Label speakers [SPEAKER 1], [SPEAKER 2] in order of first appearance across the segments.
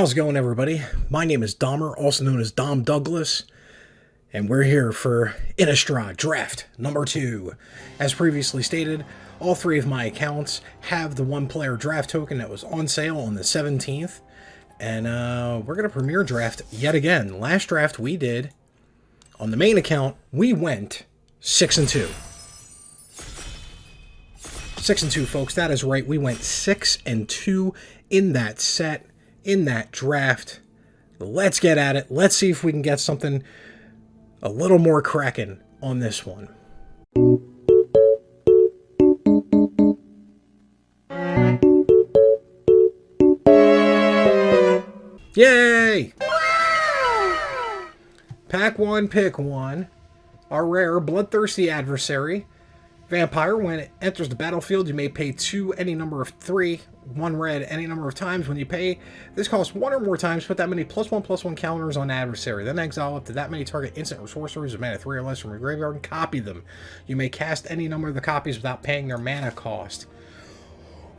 [SPEAKER 1] How's it going, everybody? My name is Dahmer, also known as Dom Douglas, and we're here for Innistrad Draft number 2. As previously stated, all 3 of my accounts have the one-player draft token that was on sale on the 17th, and we're going to premiere draft yet again. Last draft we did, on the main account, we went 6-2. 6-2, folks, that is right. We went 6-2 in that set, in that draft. Let's get at it. Let's see if we can get something a little more cracking on this one. Yay! Pack 1, pick 1. Our rare Bloodthirsty Adversary. Vampire, when it enters the battlefield, you may pay 2 any number of 3, 1 red any number of times. When you pay, this costs 1 or more times. Put that many +1/+1 counters on adversary. Then exile up to that many target instant or sorceries of mana 3 or less from your graveyard and copy them. You may cast any number of the copies without paying their mana cost.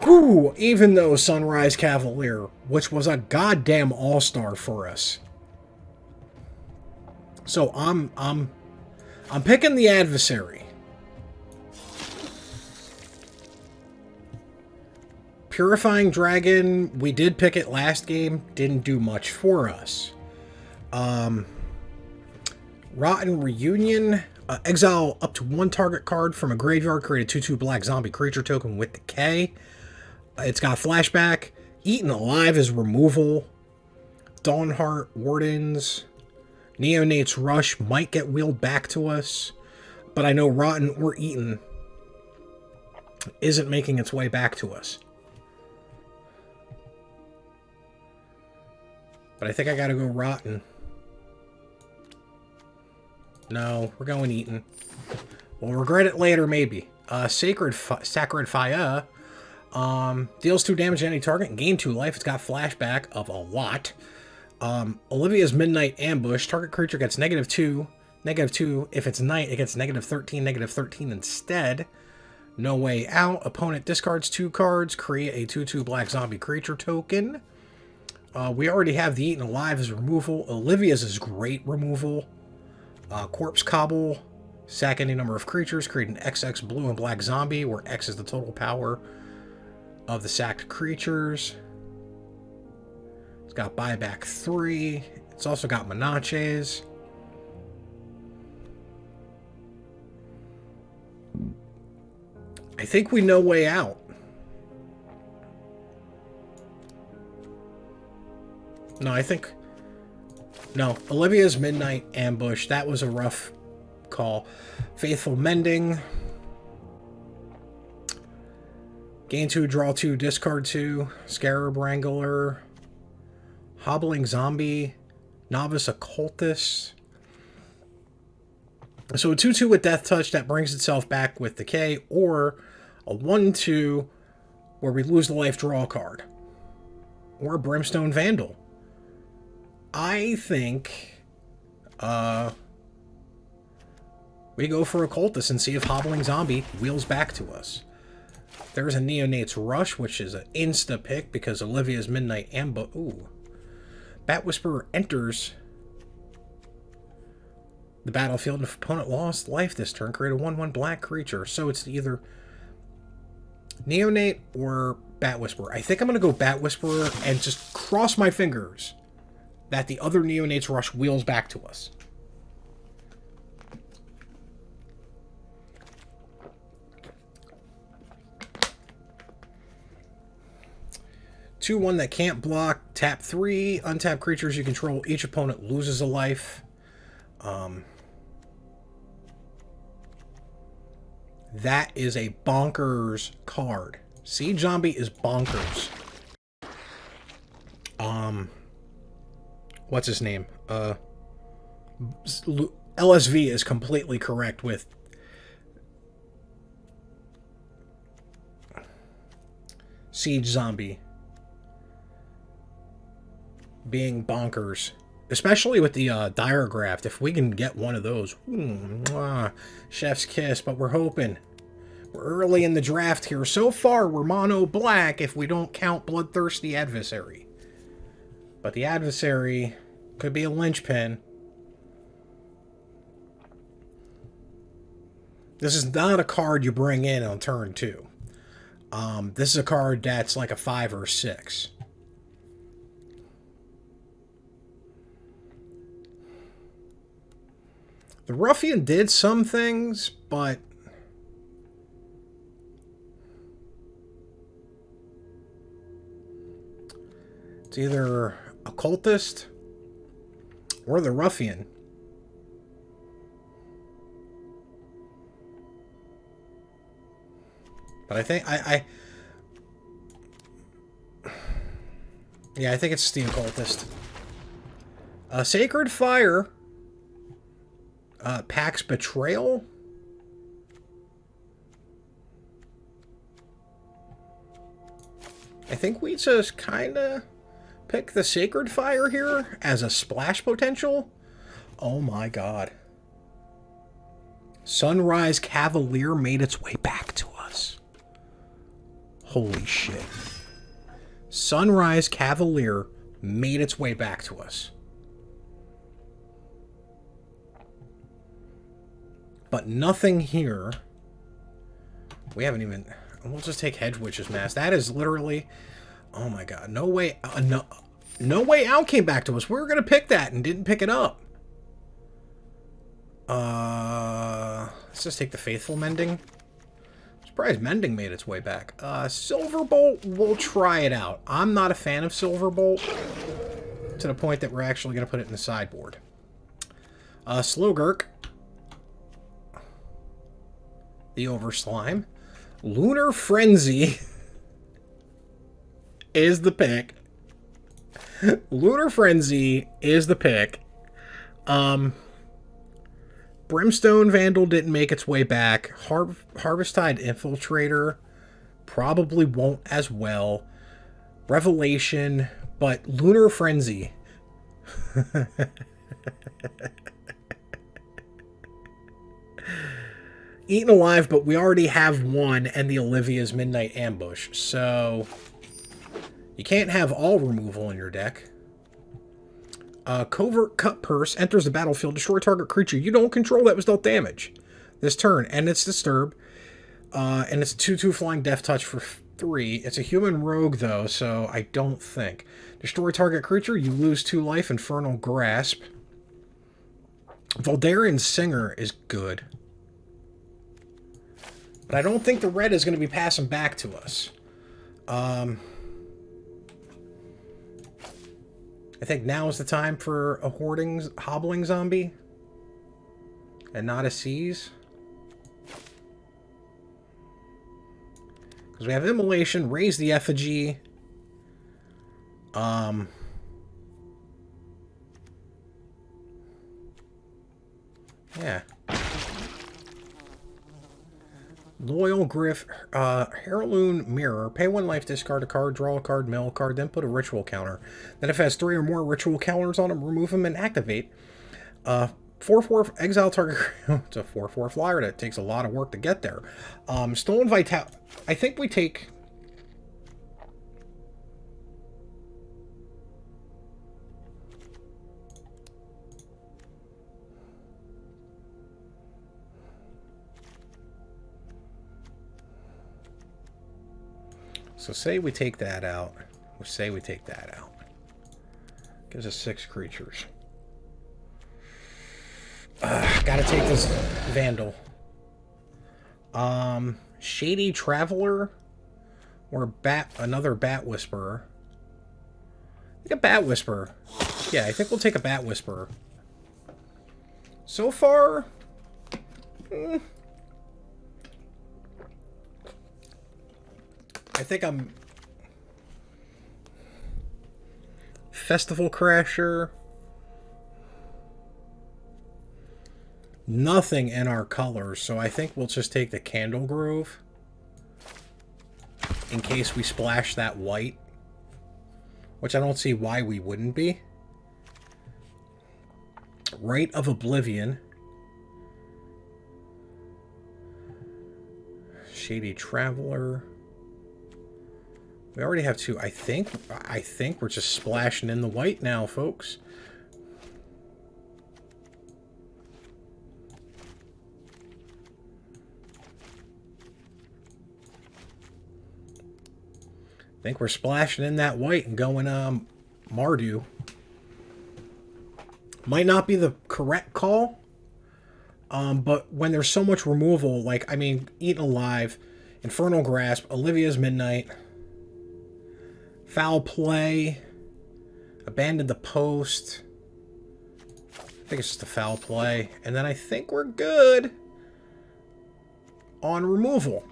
[SPEAKER 1] Whew, even though Sunrise Cavalier, which was a goddamn all-star for us. So I'm picking the adversary. Purifying Dragon, we did pick it last game, didn't do much for us. Rotten Reunion, exile up to 1 target card from a graveyard, create a 2/2 black zombie creature token with decay. It's got flashback. Eaten Alive is removal. Dawnheart Wardens. Neonate's Rush might get wheeled back to us, but I know Rotten or Eaten isn't making its way back to us. But I think I gotta go Rotten. No, we're going Eaten. We'll regret it later, maybe. Sacred Fire. Deals 2 damage to any target and gain 2 life. It's got flashback of a lot. Olivia's Midnight Ambush. Target creature gets -2. -2. If it's night, it gets -13, -13 instead. No Way Out. Opponent discards 2 cards. Create a 2/2 black zombie creature token. We already have the Eaten Alive as removal. Olivia's is great removal. Corpse Cobble. Sack any number of creatures. Create an XX blue and black zombie, where X is the total power of the sacked creatures. It's got buyback 3. It's also got Menaches. I think we know Way Out. No, I think... No, Olivia's Midnight Ambush. That was a rough call. Faithful Mending. Gain 2, draw 2, discard 2. Scarab Wrangler. Hobbling Zombie. Novice Occultist. So a 2/2 with Death Touch that brings itself back with Decay, or a 1/2 where we lose the life draw card. Or a Brimstone Vandal. I think we go for Occultist and see if Hobbling Zombie wheels back to us. There's a Neonate's Rush, which is an insta-pick because Olivia's Midnight Ambush. Ooh. Bat Whisperer enters the battlefield, and if opponent lost life this turn, create a 1/1 black creature. So it's either Neonate or Bat Whisperer. I think I'm going to go Bat Whisperer and just cross my fingers that the other Neonate's Rush wheels back to us. Two, 1 that can't block. Tap 3. Untap creatures you control. Each opponent loses a life. That is a bonkers card. Siege Zombie is bonkers. What's his name? LSV is completely correct with Siege Zombie being bonkers, especially with the Diregraph. If we can get one of those, chef's kiss. But we're hoping. We're early in the draft here. So far, we're mono black if we don't count Bloodthirsty Adversary. But the adversary could be a linchpin. This is not a card you bring in on turn 2. This is a card that's like a 5 or 6. The Ruffian did some things, but it's either Occultist or the Ruffian. But I think yeah, I think it's the Occultist. Sacred Fire. Pax Betrayal. I think we just kind of pick the Sacred Fire here as a splash potential. Oh my god. Sunrise Cavalier made its way back to us. Holy shit. Sunrise Cavalier made its way back to us. But nothing here. We haven't even... We'll just take Hedge Witch's Mask. That is literally... Oh my god. No way... No Way Out came back to us. We were going to pick that and didn't pick it up. Let's just take the Faithful Mending. I'm surprised Mending made its way back. Silverbolt, we'll try it out. I'm not a fan of Silverbolt. To the point that we're actually going to put it in the sideboard. Slowgurk. The Overslime. Lunar Frenzy is the pick. Lunar Frenzy is the pick. Brimstone Vandal didn't make its way back. Harvesttide Infiltrator probably won't as well. Revelation, but Lunar Frenzy. Eaten Alive, but we already have one, and the Olivia's Midnight Ambush. So, you can't have all removal in your deck. Covert Cut Purse enters the battlefield. Destroy target creature you don't control that was dealt damage this turn, and it's Disturb. And it's a 2/2 flying Death Touch for 3. It's a human rogue, though, so I don't think. Destroy target creature, you lose 2 life. Infernal Grasp. Voldarian Singer is good. But I don't think the red is going to be passing back to us. I think now is the time for a hobbling zombie. And not a seize. Because we have Immolation, Raise the Effigy. Yeah. Loyal Griff, Heirloom Mirror. Pay 1 life, discard a card, draw a card, mill a card, then put a ritual counter. Then if it has 3 or more ritual counters on them, remove them and activate. 4/4 exile target. It's a 4/4 flyer that takes a lot of work to get there. Stolen Vital. I think we take. So say we take that out. We'll say we take that out. Gives us 6 creatures. Gotta take this Vandal. Shady Traveler. Or another Bat Whisperer. I think a Bat Whisperer. Yeah, I think we'll take a Bat Whisperer. So far... I think I'm... Festival Crasher. Nothing in our colors, so I think we'll just take the Candle Grove. In case we splash that white. Which I don't see why we wouldn't be. Rite of Oblivion. Shady Traveler. We already have two. I think we're just splashing in the white now, folks. I think we're splashing in that white and going Mardu. Might not be the correct call. But when there's so much removal, like, I mean, Eaten Alive, Infernal Grasp, Olivia's Midnight, Foul Play, Abandon the Post. I think it's just a Foul Play. And then I think we're good on removal.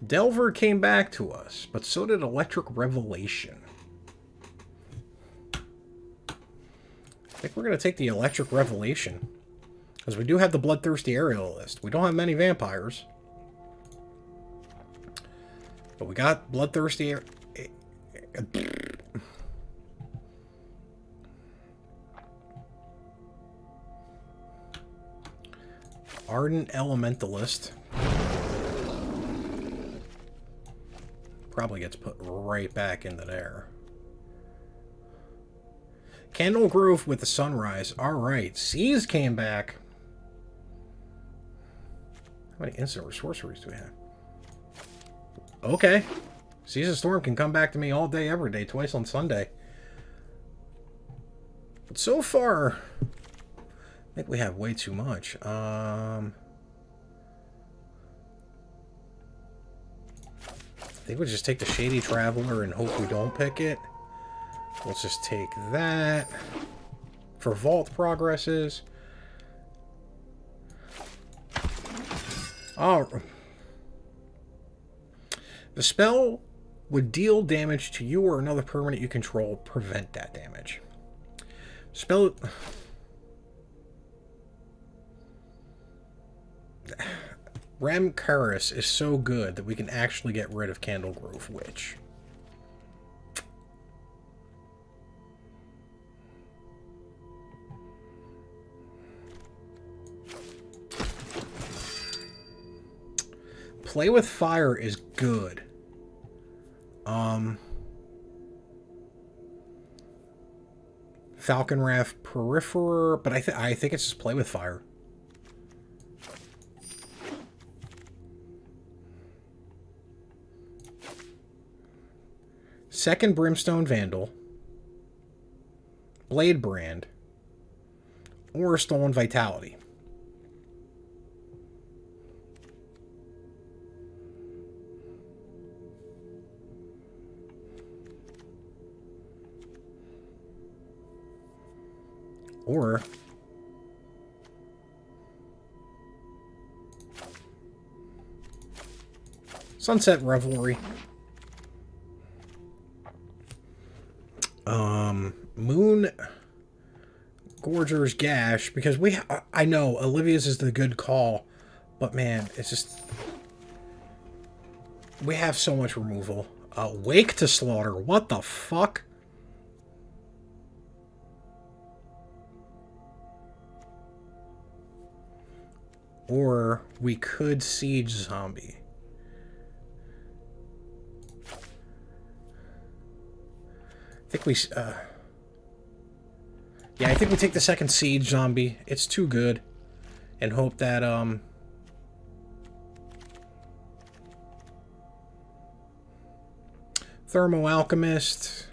[SPEAKER 1] Delver came back to us, but so did Electric Revelation. I think we're going to take the Electric Revelation. Because we do have the Bloodthirsty Aerial list. We don't have many vampires. But we got Bloodthirsty... Ardent Elementalist. Probably gets put right back into there. Candle Grove with the Sunrise. Alright. Seas came back. How many instant sorceries do we have? Okay. Seas of Storm can come back to me all day, every day, twice on Sunday. But so far, I think we have way too much. I think we'll just take the Shady Traveler and hope we don't pick it. Let's just take that. For Vault progresses. Oh. The spell would deal damage to you or another permanent you control. Prevent that damage. Spell... Ramkaris is so good that we can actually get rid of Candle Grove Witch. Play with Fire is good. Falcon Wrath Peripherer, but I think it's just Play with Fire. Second Brimstone Vandal, Blade Brand, or Stolen Vitality. Or Sunset Revelry. Moon Gorger's Gash, because I know Olivia's is the good call, but man, it's just, we have so much removal. Wake to Slaughter, what the fuck? Or we could Siege Zombie. I think we, yeah, I think we take the second Siege Zombie. It's too good. And hope that, Thermo Alchemist.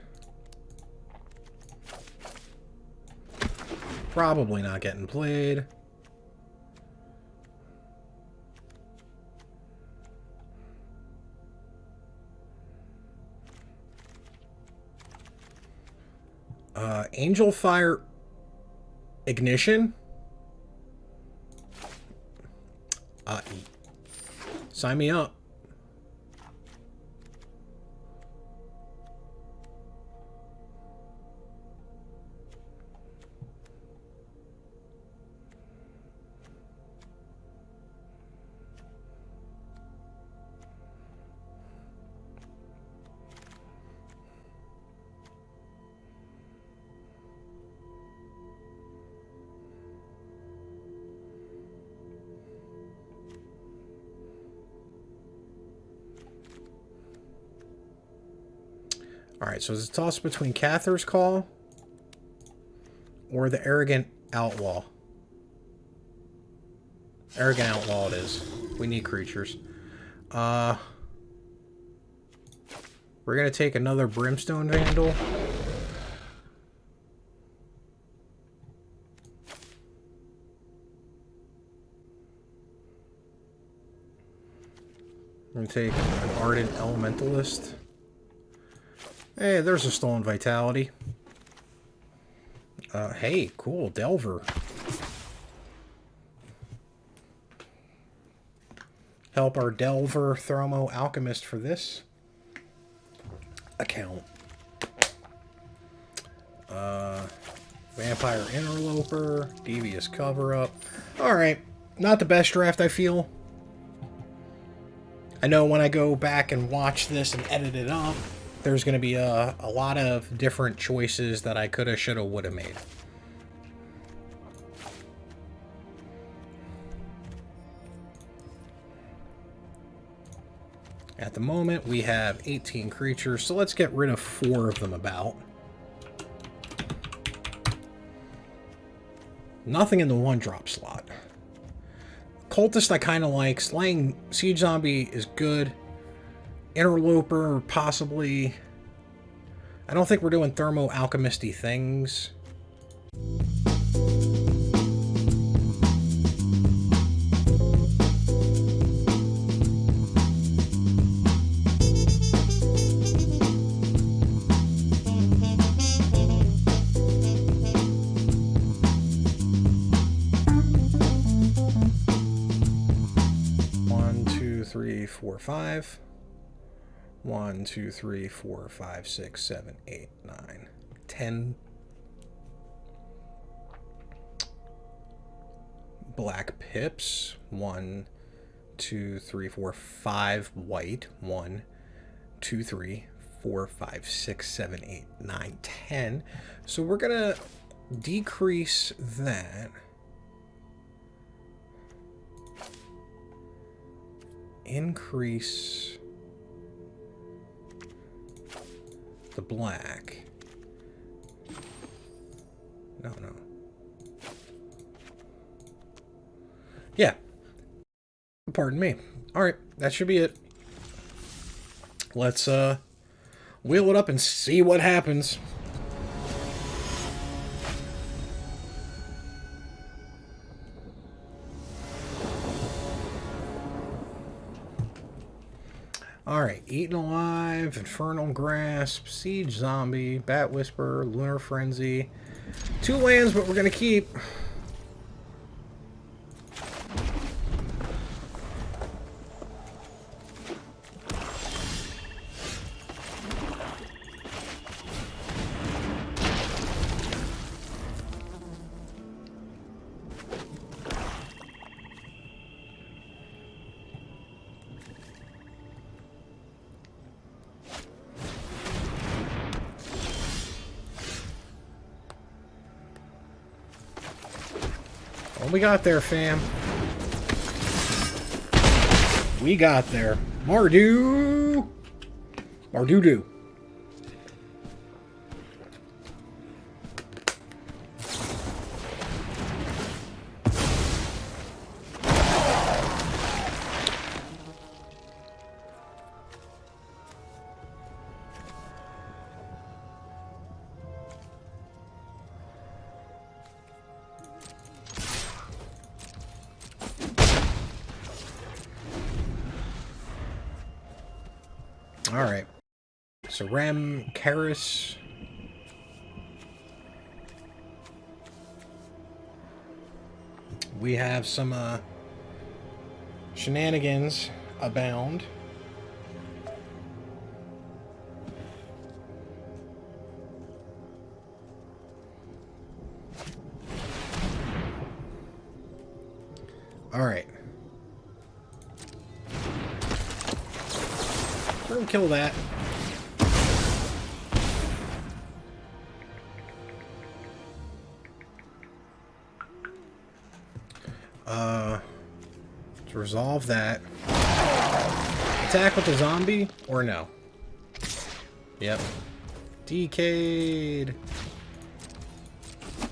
[SPEAKER 1] Probably not getting played. Angel Fire Ignition. Sign me up. Alright, so it's a toss between Cather's Call or the Arrogant Outlaw. Arrogant Outlaw it is. We need creatures. We're gonna take another Brimstone Vandal. We're gonna take an Ardent Elementalist. Hey, there's a Stolen Vitality. Hey, cool, Delver. Help our Delver Thromo Alchemist for this account. Vampire Interloper, Devious Cover-Up. Alright, not the best draft, I feel. I know when I go back and watch this and edit it up, there's going to be a lot of different choices that I coulda, shoulda, woulda made. At the moment, we have 18 creatures, so let's get rid of 4 of them about. Nothing in the 1-drop slot. Cultist I kind of like. Slaying Siege Zombie is good. Interloper, possibly. I don't think we're doing Thermo Alchemisty things. Four, 5. 1, 2, 3, 4, 5, 6, 7, 8, 9, 10 black pips. 1, 2, 3, 4, 5 white. 1, 2, 3, 4, 5, 6, 7, 8, 9, 10. So we're gonna decrease that. Increase the black. No. Yeah. Pardon me. Alright, that should be it. Let's wheel it up and see what happens. Alright, Eaten Alive, Infernal Grasp, Siege Zombie, Bat Whisperer, Lunar Frenzy. 2 lands, but we're going to keep. What we got there, fam? We got there. Mardu! Mardu-do. Alright. So Ram Karis. We have some shenanigans abound. Alright. We're gonna kill that. To resolve that. Attack with the zombie or no? Yep. Decayed.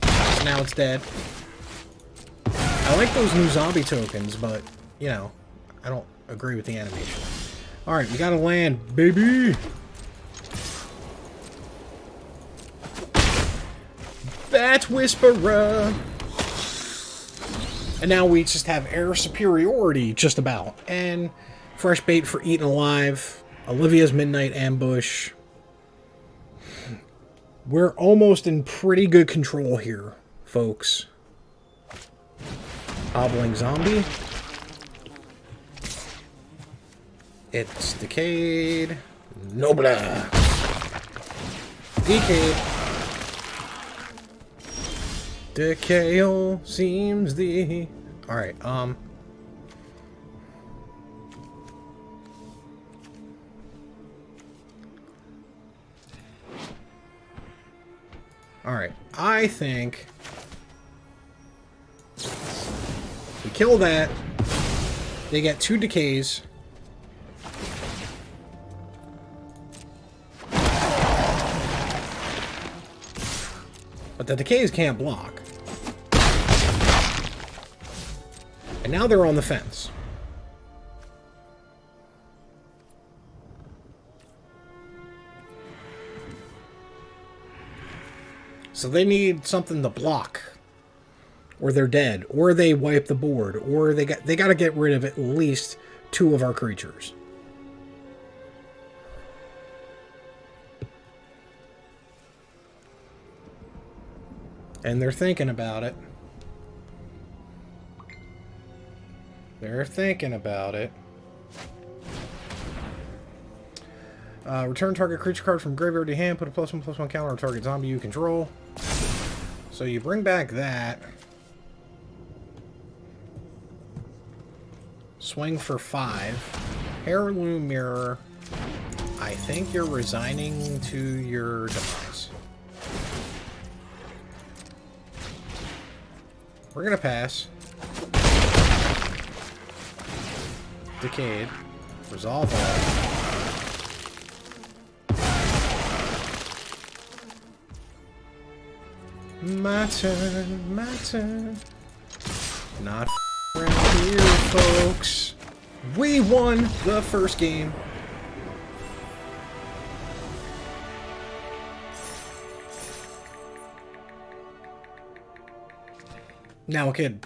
[SPEAKER 1] So now it's dead. I like those new zombie tokens, but, you know, I don't agree with the animation. Alright, we gotta land, baby! Bat Whisperer! And now we just have air superiority, just about. And fresh bait for eaten alive. Olivia's Midnight Ambush. We're almost in pretty good control here, folks. Hobbling zombie. It's decayed. Nobla. Decayed. Decay seems the... Alright, Alright, I think... we kill that. They get 2 decays. But the decays can't block. And now they're on the fence. So they need something to block. Or they're dead. Or they wipe the board. Or they got to get rid of at least 2 of our creatures. And they're thinking about it. They're thinking about it. Return target creature card from graveyard to hand. Put a +1/+1 counter on target zombie you control. So you bring back that. Swing for 5. Heirloom Mirror. I think you're resigning to your demise. We're gonna pass. Decayed. Resolve all. My turn, my turn. Not around here, folks. We won the first game. Now, kid,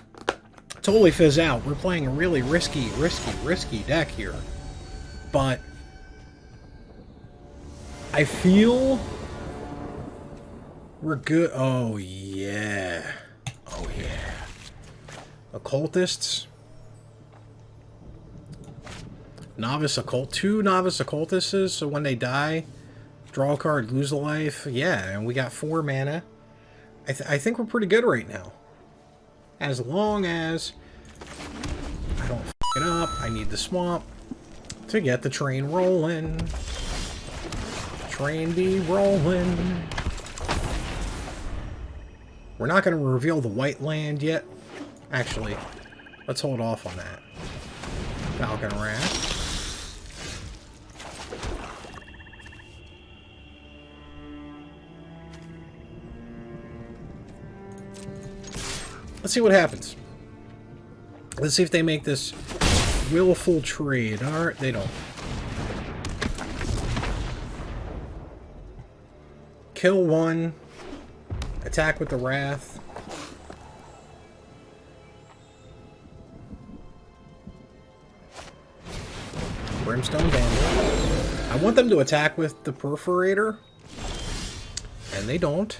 [SPEAKER 1] totally fizz out. We're playing a really risky deck here. But I feel we're good. Oh, yeah. Oh, yeah. Occultists. Novice Occult. 2 Novice Occultists, so when they die, draw a card, lose a life. Yeah, and we got 4 mana. I think we're pretty good right now. As long as I don't f it up, I need the swamp to get the train rolling. Train be rolling. We're not going to reveal the white land yet. Actually, let's hold off on that. Falcon Wrath. Let's see what happens. Let's see if they make this willful trade. Alright, they don't. Kill 1. Attack with the Wrath. Brimstone Vandal. I want them to attack with the Perforator. And they don't.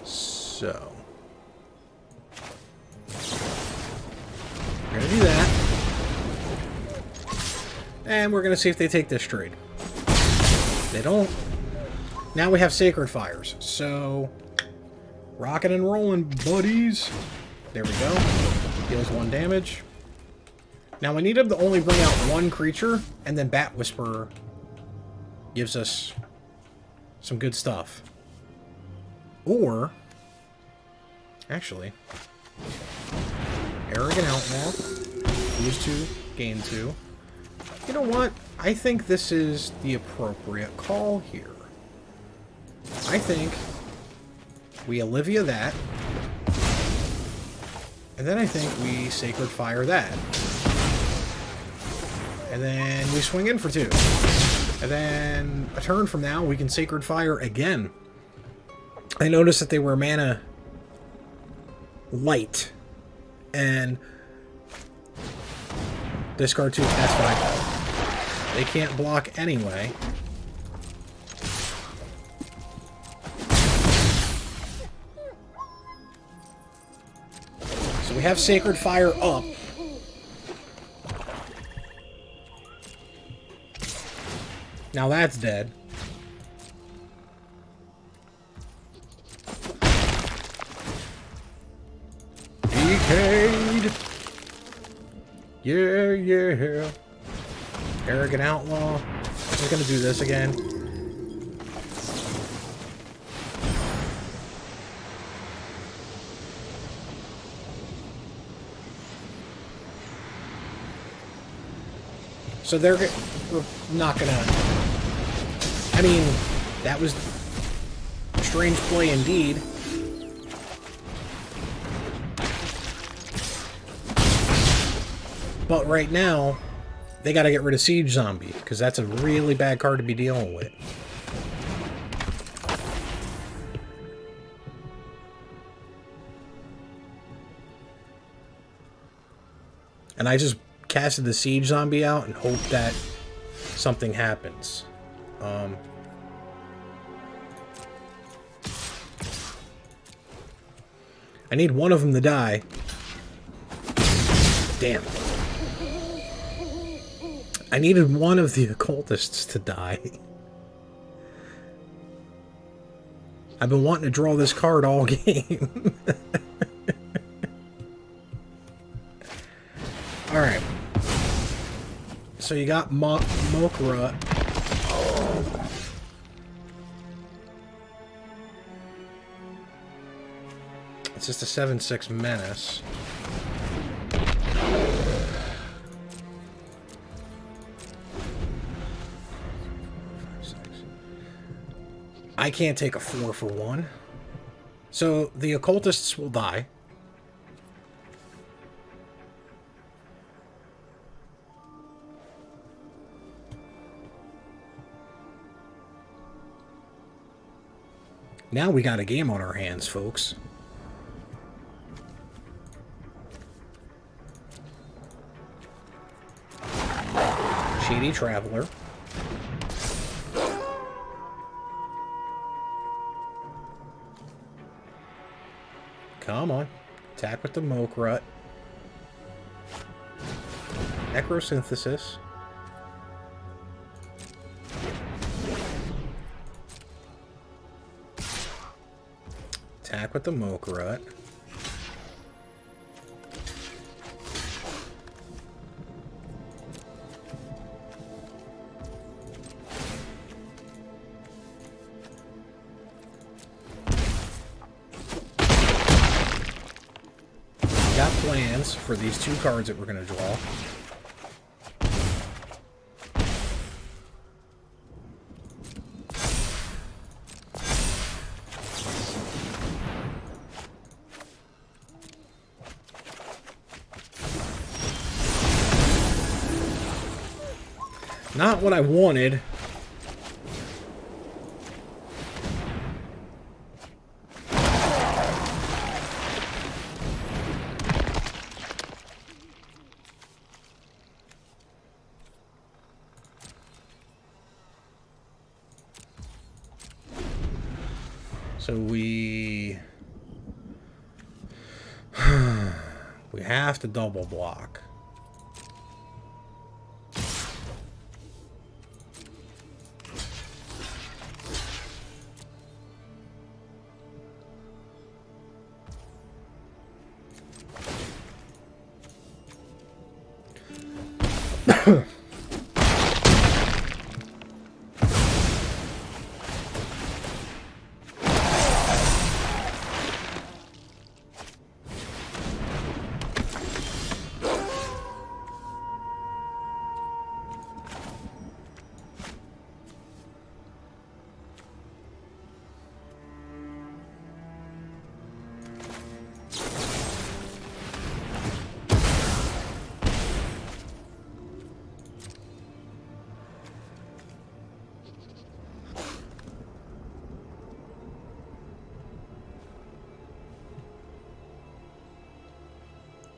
[SPEAKER 1] So, we're going to do that. And we're going to see if they take this trade. They don't. Now we have Sacred Fires. So, rocking and rolling, buddies. There we go. Deals 1 damage. Now I need him to only bring out 1 creature, and then Bat Whisperer gives us some good stuff. Or... actually, Arrogant Outlaw, lose 2, gain 2. You know what? I think this is the appropriate call here. I think we Olivia that. And then I think we Sacred Fire that. And then we swing in for 2. And then a turn from now, we can Sacred Fire again. I noticed that they were mana light. And discard 2, that's fine. They can't block anyway. So we have Sacred Fire up. Now that's dead. Decayed! Yeah, yeah. Arrogant Outlaw. I'm just gonna do this again. So we're not gonna... I mean, that was strange play indeed. But right now, they gotta get rid of Siege Zombie, because that's a really bad card to be dealing with. And I just casted the Siege Zombie out and hope that something happens. I need one of them to die. Damn. I needed one of the occultists to die. I've been wanting to draw this card all game. Alright. So you got Mokra. It's just a 7/6 menace. I can't take a 4 for 1. So the occultists will die. Now we got a game on our hands, folks. Shady Traveler. Come on. Attack with the Mokrut. Necrosynthesis. Attack with the Mokrut. Got plans for these 2 cards that we're going to draw. Not what I wanted. So we have to double block.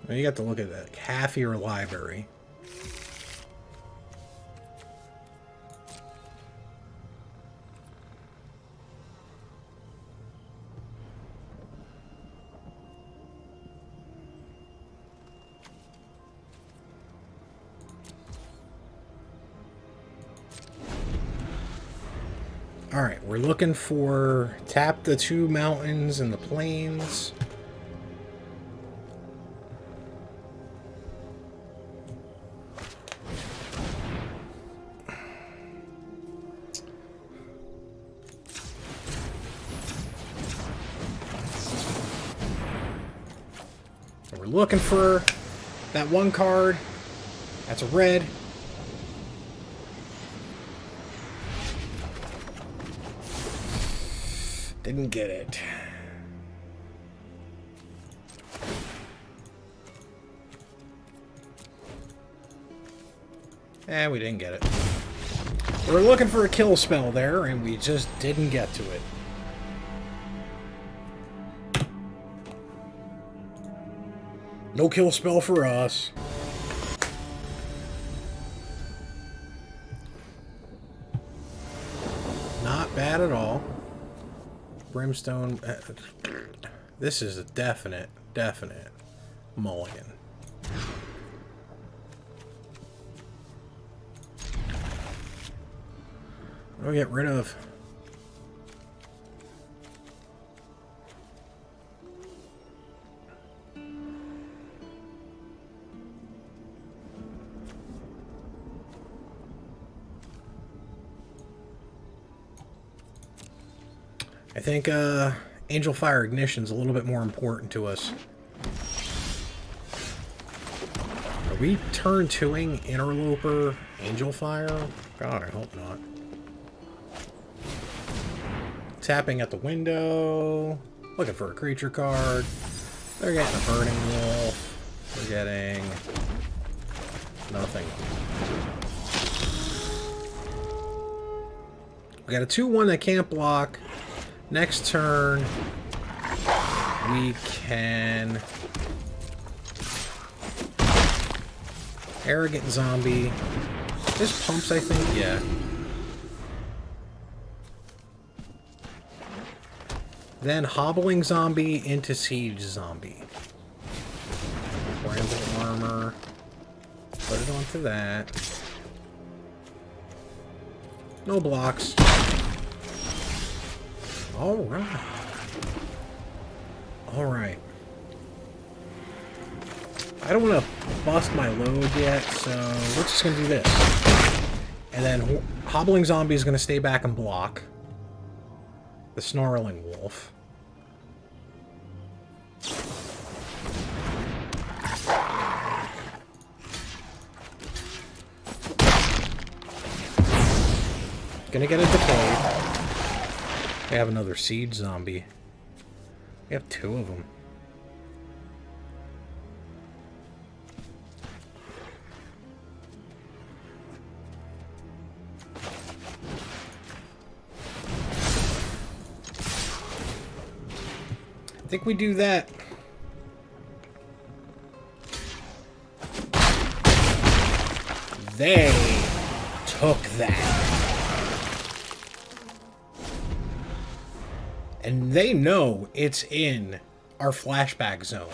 [SPEAKER 1] Well, you got to look at that. Half your library. Alright, we're looking for tap the 2 mountains and the plains. And we're looking for that 1 card. That's a red. Didn't get it. We didn't get it. We were looking for a kill spell there, and we just didn't get to it. No kill spell for us. Not bad at all. Brimstone. This is a definite mulligan. We'll get rid of. I think Angel Fire Ignition's a little bit more important to us. Are we turn 2ing Interloper Angel Fire? God, I hope not. Tapping at the window. Looking for a creature card. They're getting a Burning Wolf. We're getting nothing. We got a 2/1 that can't block. Next turn, we can Arrogant Zombie. This pumps, I think, yeah. Then Hobbling Zombie into Siege Zombie. Bramble Armor. Put it onto that. No blocks. Alright. Alright. I don't want to bust my load yet, so we're just going to do this. And then Hobbling Zombie is going to stay back and block the Snarling Wolf. Gonna get a Decay. We have another Siege Zombie. We have 2 of them. I think we do that. They took that. And they know it's in our flashback zone.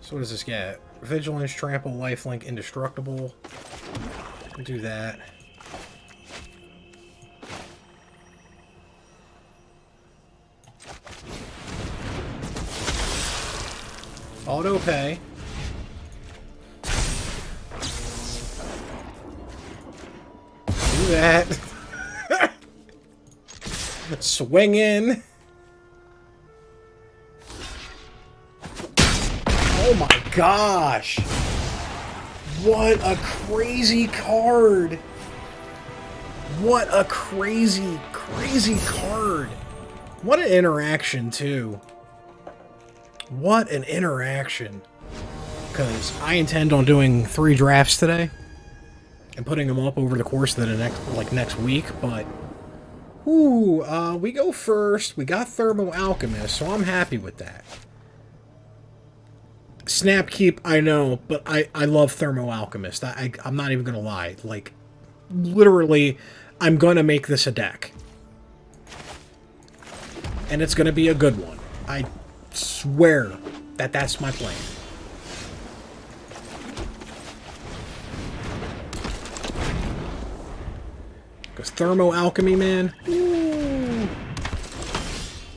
[SPEAKER 1] So what does this get? Vigilance, Trample, Lifelink, Indestructible. We'll do that. Auto pay. Do that. Swing in. Oh my gosh. What a crazy card. What a crazy, crazy card. What an interaction, too. What an interaction. Because I intend on doing 3 drafts today and putting them up over the course of the next week, but Ooh, we go first. We got Thermo Alchemist, so I'm happy with that. Snapkeep, I know, but I love Thermo Alchemist. I'm not even gonna lie. Like, literally, I'm gonna make this a deck. And it's gonna be a good one. I swear that that's my plan. Because Thermo Alchemy, man. Ooh.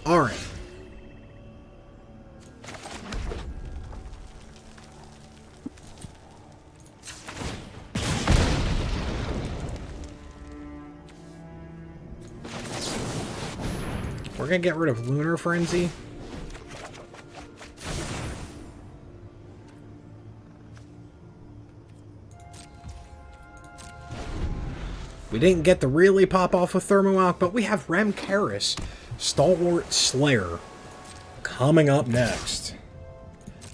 [SPEAKER 1] Alright. We're gonna get rid of Lunar Frenzy. We didn't get the really pop off with Thermoalch, but we have Ramkaris, Stalwart Slayer, coming up next.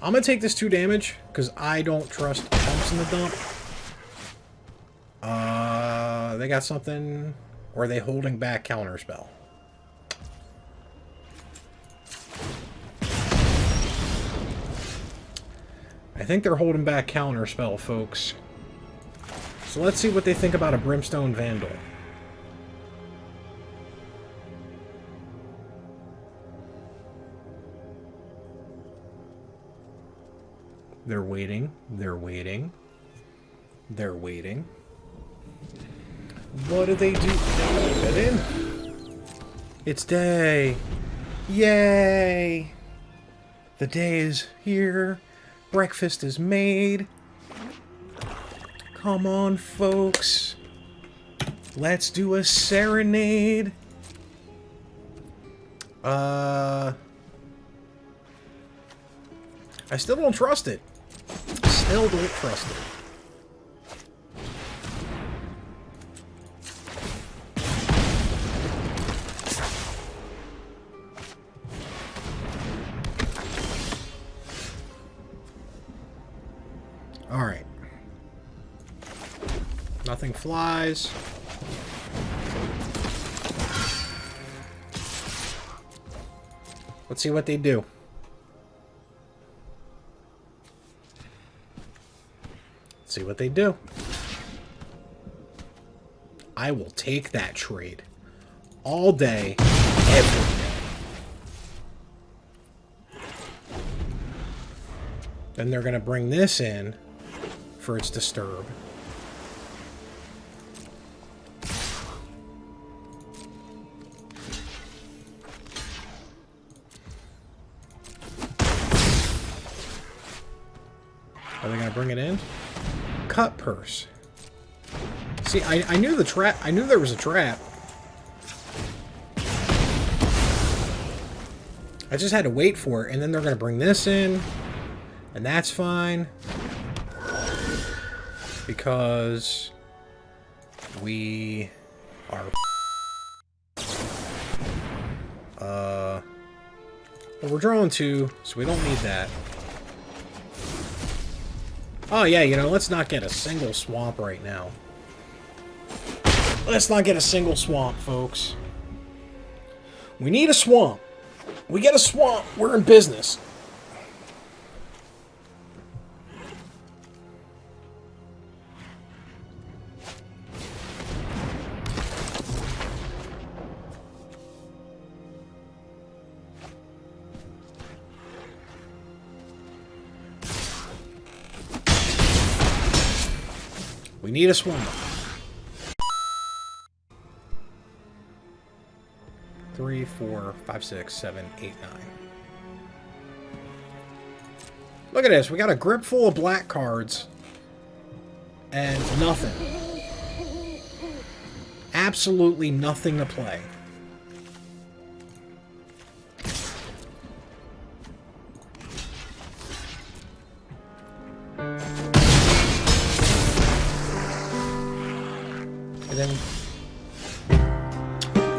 [SPEAKER 1] I'm gonna take this 2 damage, because I don't trust pumps in the dump. They got something, or are they holding back Counterspell? I think they're holding back Counterspell, folks. So let's see what they think about a Brimstone Vandal. They're waiting. They're waiting. They're waiting. What do they do? Get in. It's day. Yay! The day is here. Breakfast is made. Come on, folks. Let's do a serenade. I still don't trust it. Still don't trust it. All right. Nothing flies. Let's see what they do. Let's see what they do. I will take that trade. All day, every day. Then they're going to bring this in for its disturb. Are they gonna bring it in? Cut purse. See, I knew the trap. I knew there was a trap. I just had to wait for it, and then they're gonna bring this in, and that's fine because we are. Well, we're drawing 2, so we don't need that. Oh, yeah, you know, let's not get a single swamp right now. Let's not get a single swamp, folks. We need a swamp. We get a swamp, we're in business. We need a swamp. 3, 4, 5, 6, 7, 8, 9. Look at this. We got a grip full of black cards. And nothing. Absolutely nothing to play.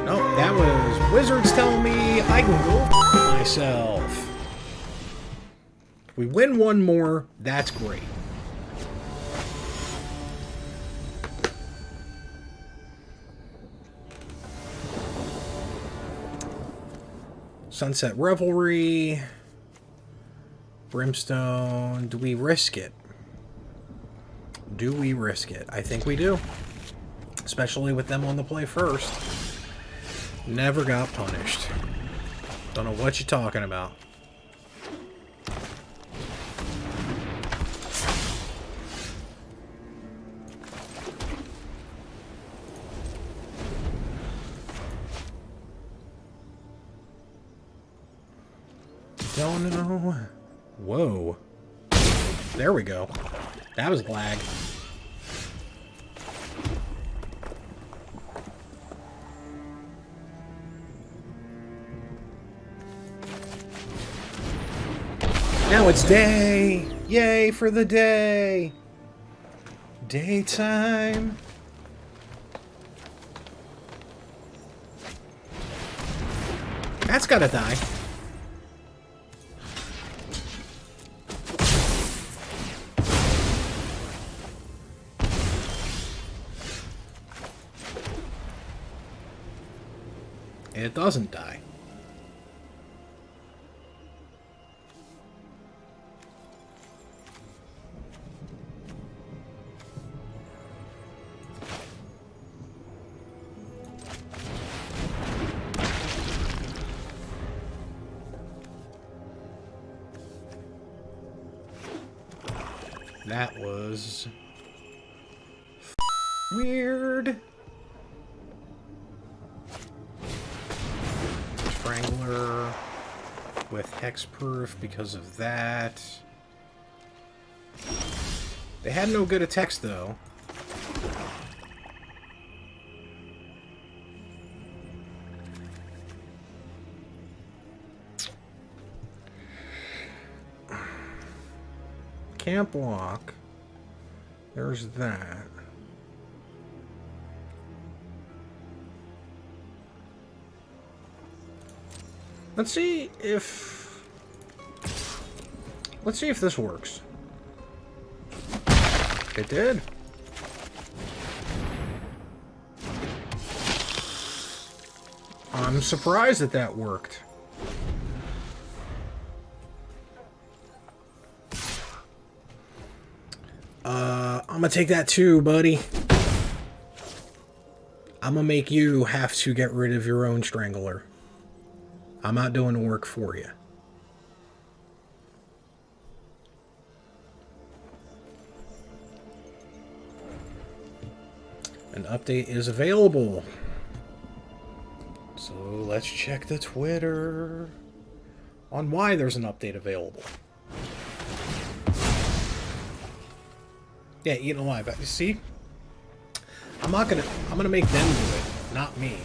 [SPEAKER 1] No, that was Wizards telling me I can go f myself. If we win one more, that's great. Sunset Revelry. Brimstone. Do we risk it? Do we risk it? I think we do. Especially with them on the play first. Never got punished. Don't know what you're talking about. Don't know. Whoa. There we go. That was lag. Now it's day! Yay for the day! Daytime! That's gotta die. It doesn't die. That was weird. Strangler with hexproof because of that. They had no good attacks though. Can't block. There's that. Let's see if this works. It did. I'm surprised that that worked. I'm gonna take that too, buddy. I'm gonna make you have to get rid of your own strangler. I'm not doing the work for you. An update is available. So let's check the Twitter on why there's an update available. Yeah, eating alive. You see? I'm gonna make them do it, not me.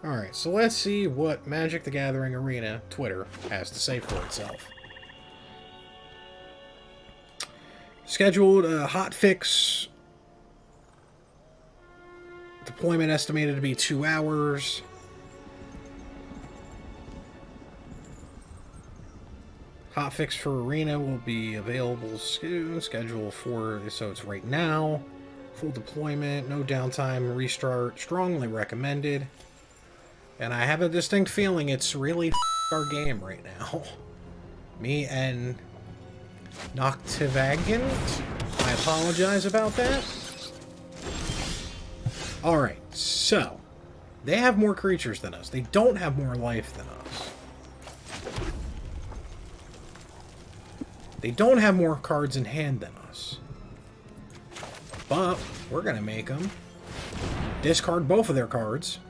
[SPEAKER 1] Alright, so let's see what Magic the Gathering Arena Twitter has to say for itself. Scheduled hotfix. Deployment estimated to be 2 hours. Hotfix for Arena will be available soon. Schedule for, so it's right now. Full deployment, no downtime, restart, strongly recommended. And I have a distinct feeling it's really our game right now. Me and Noctivagant. I apologize about that. Alright, so. They have more creatures than us. They don't have more life than us. They don't have more cards in hand than us. But we're going to make them discard both of their cards.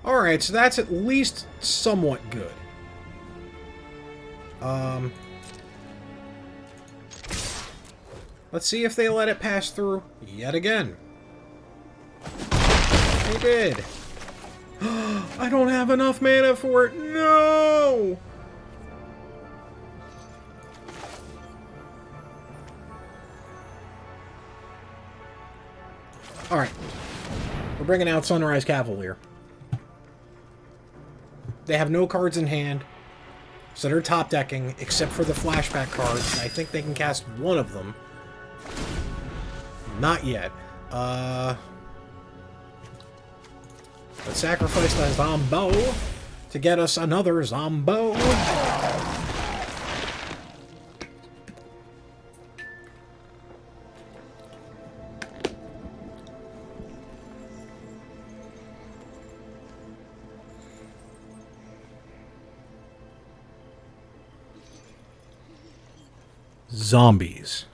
[SPEAKER 1] Alright, so that's at least somewhat good. Let's see if they let it pass through yet again. They did. I don't have enough mana for it. No! Alright. We're bringing out Sunrise Cavalier. They have no cards in hand, so they're top decking, except for the flashback cards. And I think they can cast one of them. Not yet. Let's sacrifice the Zombo to get us another Zombo. Zombies.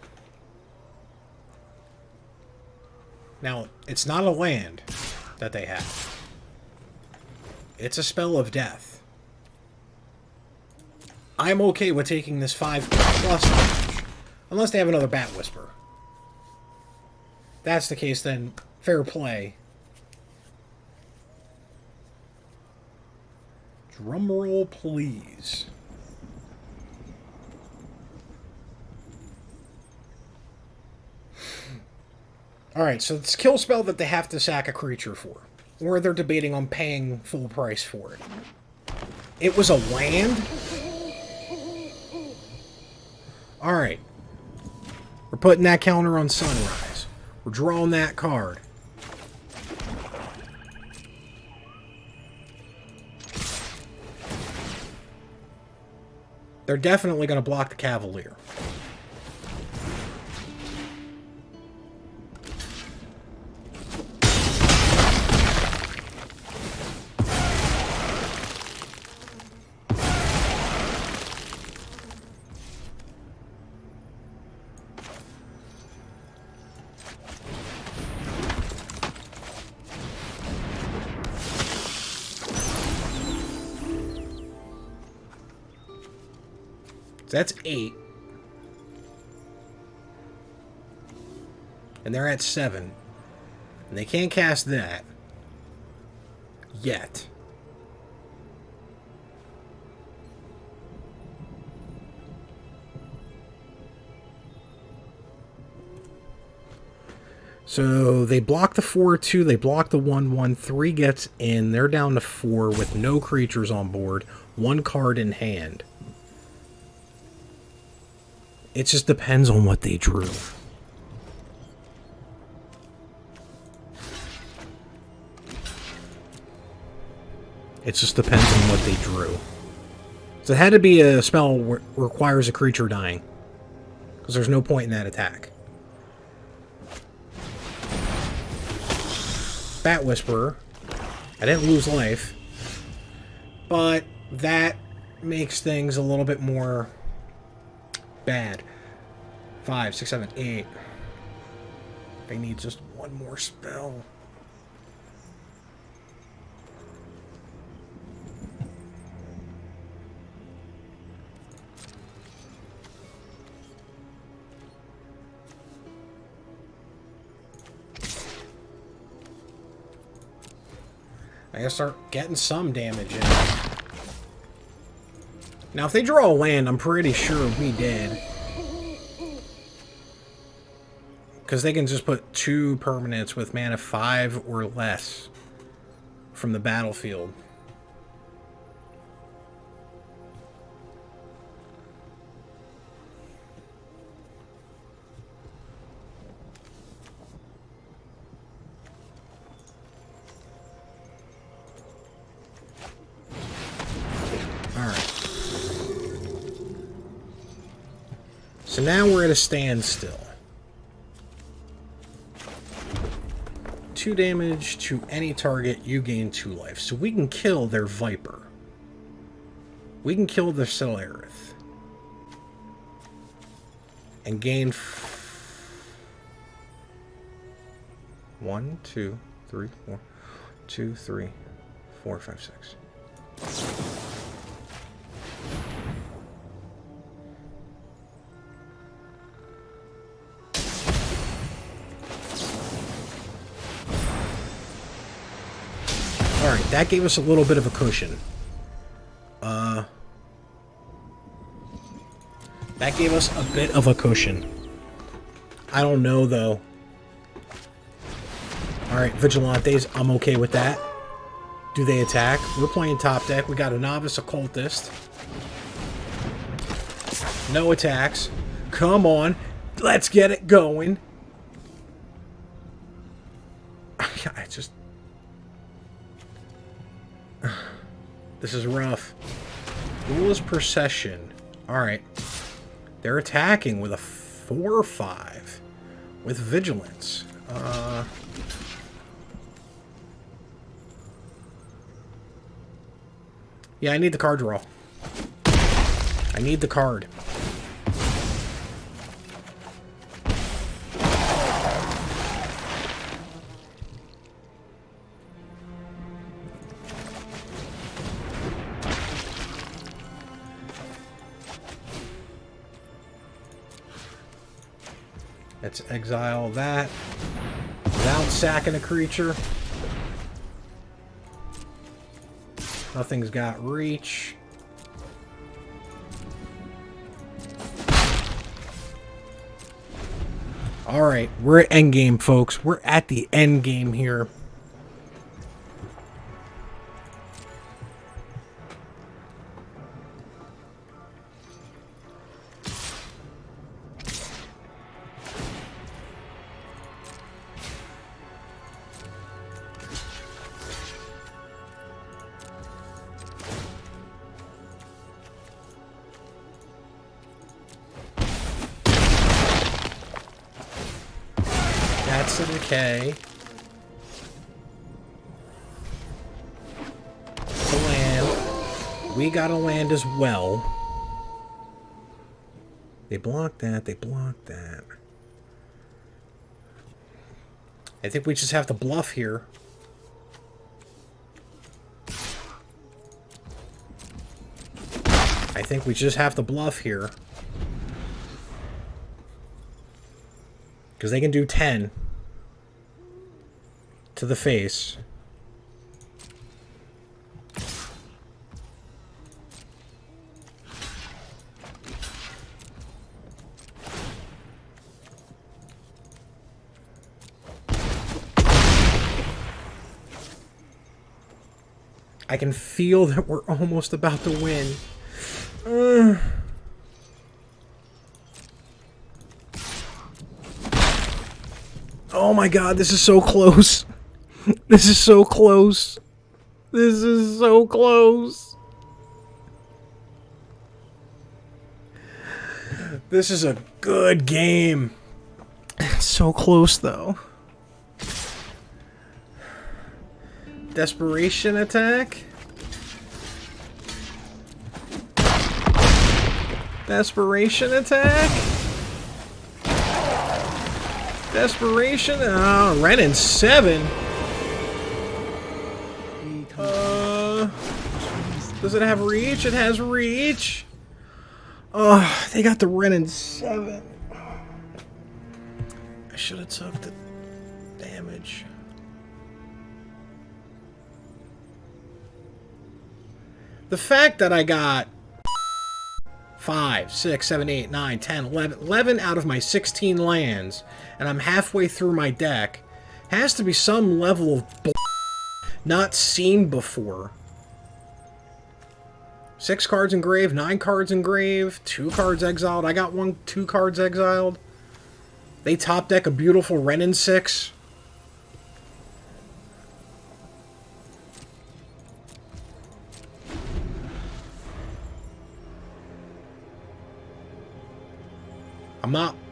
[SPEAKER 1] Now, it's not a land that they have. It's a spell of death. I'm okay with taking this 5+ damage. Unless they have another Bat Whisper. If that's the case, then fair play. Drumroll, please. Alright, so it's a kill spell that they have to sack a creature for. Or they're debating on paying full price for it. It was a land? Alright. We're putting that counter on Sunrise. We're drawing that card. They're definitely going to block the Cavalier. So that's 8. And they're at 7. And they can't cast that. Yet. So they block the 4/2, they block the 1/1, 3 gets in, they're down to 4 with no creatures on board, 1 card in hand. It just depends on what they drew. It just depends on what they drew. So it had to be a spell that requires a creature dying. Because there's no point in that attack. Bat Whisperer. I didn't lose life. But that makes things a little bit more bad. 5, 6, 7, 8. They need just one more spell. I gotta start getting some damage in. Now, if they draw a land, I'm pretty sure we did. Because they can just put 2 permanents with mana 5 or less from the battlefield. So now we're at a standstill. 2 damage to any target, you gain 2 life. So we can kill their Viper. We can kill their Celerith. And gain 1, 2, 3, 4. 2, 3, 4, 5, 6. Alright, that gave us a little bit of a cushion. That gave us a bit of a cushion. I don't know, though. Alright, Vigilantes, I'm okay with that. Do they attack? We're playing top deck. We got a novice occultist. No attacks. Come on. Let's get it going. I just... This is rough. Duelist Procession. Alright. They're attacking with a 4/5. With Vigilance. Yeah, I need the card draw. I need the card. Let's exile that without sacking a creature. Nothing's got reach. Alright, we're at endgame, folks. We're at the endgame here. That's a decay. The land. We got a land as well. They blocked that. They blocked that. I think we just have to bluff here. I think we just have to bluff here. Because they can do 10 to the face. I can feel that we're almost about to win. Oh my god, this is so close. This is so close. This is so close. This is a good game. It's so close, though. Desperation attack. Desperation attack. Desperation. Oh, Renin 7. Does it have reach? It has reach. Oh, they got the Renin 7. I should have took the damage. The fact that I got 5, 6, 7, 8, 9, 10, 11 out of my 16 lands, and I'm halfway through my deck, has to be some level of not seen before. 6 cards in grave, 9 cards in grave, 2 cards exiled. I got 2 cards exiled. They top deck a beautiful Renin 6.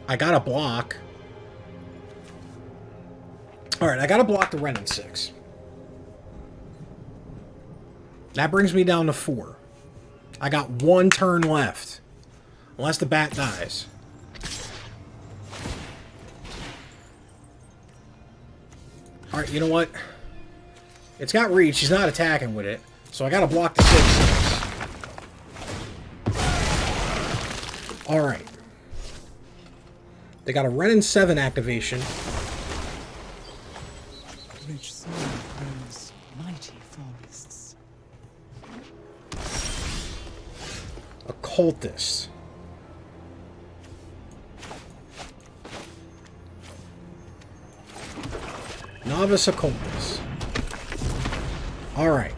[SPEAKER 1] I gotta block. Alright, I gotta block the Renin 6. That brings me down to 4. I got 1 turn left. Unless the bat dies. Alright, you know what? It's got reach. He's not attacking with it. So I gotta block the 6/6. Alright. They got a Renin 7 activation.
[SPEAKER 2] Rich soil grows mighty forests.
[SPEAKER 1] Occultist. Novice Occultist. All right.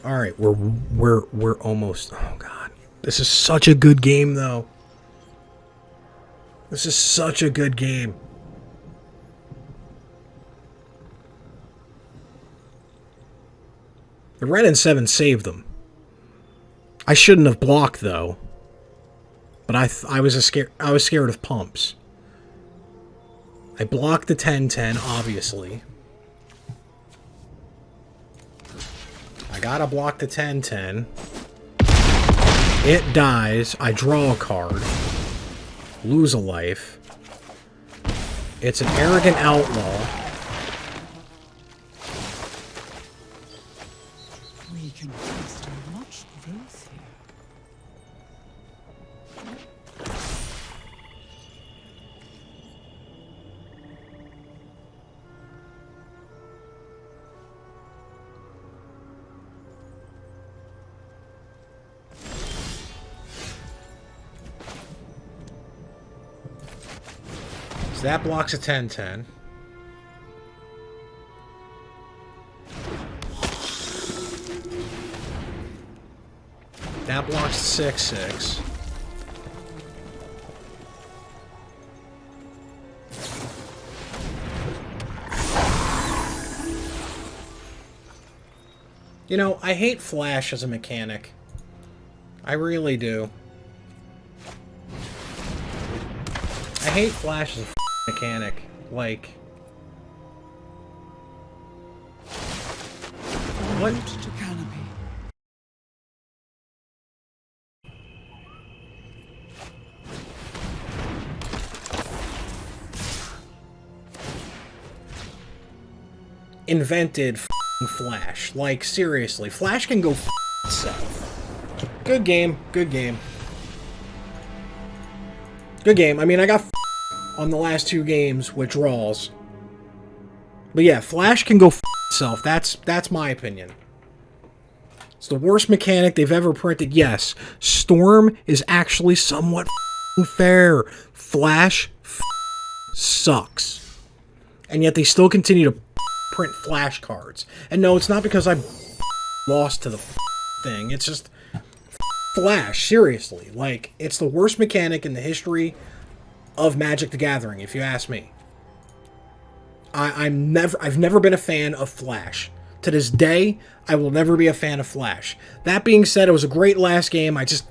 [SPEAKER 1] All right, we're almost. Oh god. This is such a good game though. This is such a good game. The Ren and 7 saved them. I shouldn't have blocked though. But I was scared of pumps. I blocked the 10-10, obviously. I gotta block the 10-10. It dies. I draw a card. Lose a life. It's an arrogant outlaw.
[SPEAKER 2] We can foster much growth here.
[SPEAKER 1] So that blocks a 10-10. That blocks 6-6. You know, I hate Flash as a mechanic. I really do. I hate Flash as a mechanic. Like... what?
[SPEAKER 2] Route to Canopy.
[SPEAKER 1] Invented Flash. Like, seriously. Flash can go itself. Good game. Good game. Good game. I mean, I got on the last two games with draws. But yeah, Flash can go itself. That's my opinion. It's the worst mechanic they've ever printed. Yes, Storm is actually somewhat fair. Flash sucks. And yet they still continue to print Flash cards. And no, it's not because I lost to the thing. It's just Flash, seriously. Like, it's the worst mechanic in the history of Magic the Gathering, if you ask me. I've never been a fan of Flash. To this day, I will never be a fan of Flash. That being said, it was a great last game. I just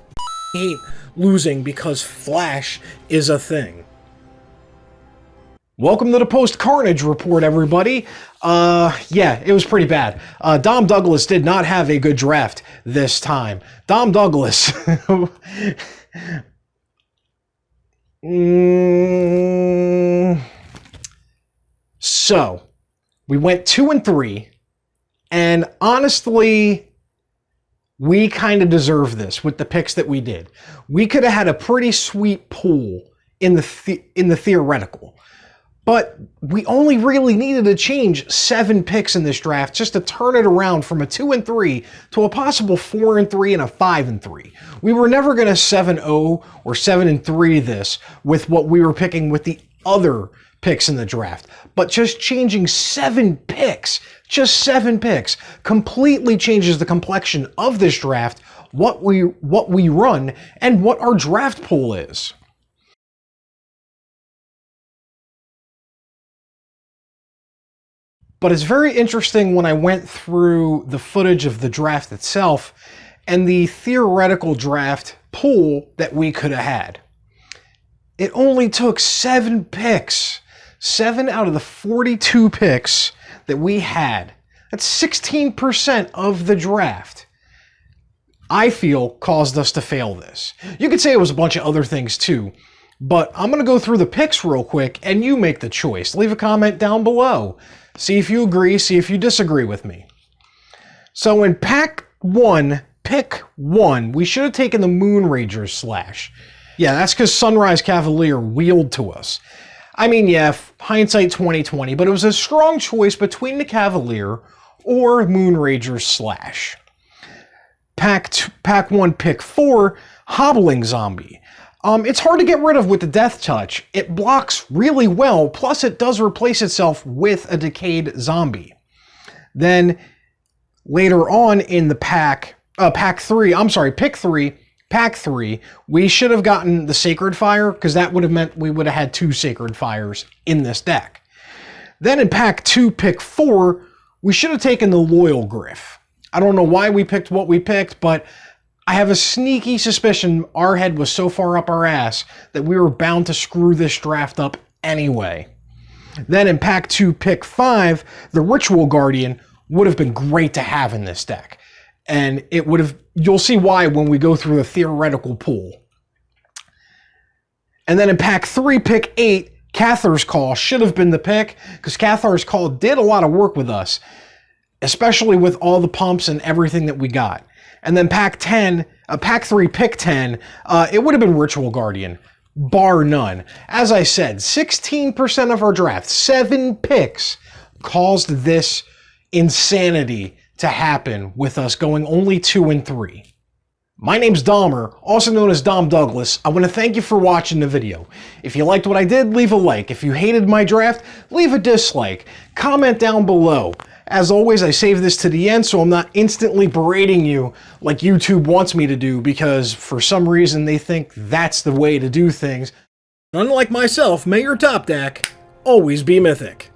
[SPEAKER 1] hate losing because Flash is a thing. Welcome to the Post-Carnage Report, everybody. Yeah, it was pretty bad. Dom Douglas did not have a good draft this time. Dom Douglas... So, we went 2-3, and honestly, we kind of deserve this with the picks that we did. We could have had a pretty sweet pool in the theoretical, but we only really needed to change 7 picks in this draft just to turn it around from a 2-3 to a possible 4-3 and a 5-3. We were never going to 7-0 or 7-3 this with what we were picking with the other picks in the draft, but just changing 7 picks, just 7 picks, completely changes the complexion of this draft, what we run, and what our draft pool is. But it's very interesting when I went through the footage of the draft itself and the theoretical draft pool that we could have had. It only took 7 picks. 7 out of the 42 picks that we had. That's 16% of the draft. I feel caused us to fail this. You could say it was a bunch of other things too, but I'm going to go through the picks real quick and you make the choice. Leave a comment down below. See if you agree, see if you disagree with me. So in pack 1, pick 1, we should have taken the Moonrager Slash. Yeah, that's because Sunrise Cavalier wheeled to us. I mean, yeah, hindsight 2020, but it was a strong choice between the Cavalier or Moonrager Slash. Pack 1, pick 4, Hobbling Zombie. It's hard to get rid of with the Death Touch. It blocks really well, plus it does replace itself with a Decayed Zombie. Then later on in the pack 3, I'm sorry, pick 3, pack 3, we should have gotten the Sacred Fire, because that would have meant we would have had 2 Sacred Fires in this deck. Then in pack 2, pick 4, we should have taken the Loyal Griff. I don't know why we picked what we picked, but I have a sneaky suspicion our head was so far up our ass that we were bound to screw this draft up anyway. Then in pack 2, pick 5, the Ritual Guardian would have been great to have in this deck. And it would have, you'll see why when we go through the theoretical pool. And then in pack 3, pick 8, Cathar's Call should have been the pick, because Cathar's Call did a lot of work with us, especially with all the pumps and everything that we got. And then pack 3, pick 10, it would have been Ritual Guardian, bar none. As I said, 16% of our draft, 7 picks, caused this insanity to happen with us going only 2 and 3. My name's Dahmer, also known as Dom Douglas. I want to thank you for watching the video. If you liked what I did, leave a like. If you hated my draft, leave a dislike. Comment down below. As always, I save this to the end so I'm not instantly berating you like YouTube wants me to do, because for some reason they think that's the way to do things. Unlike myself, may your top deck always be mythic.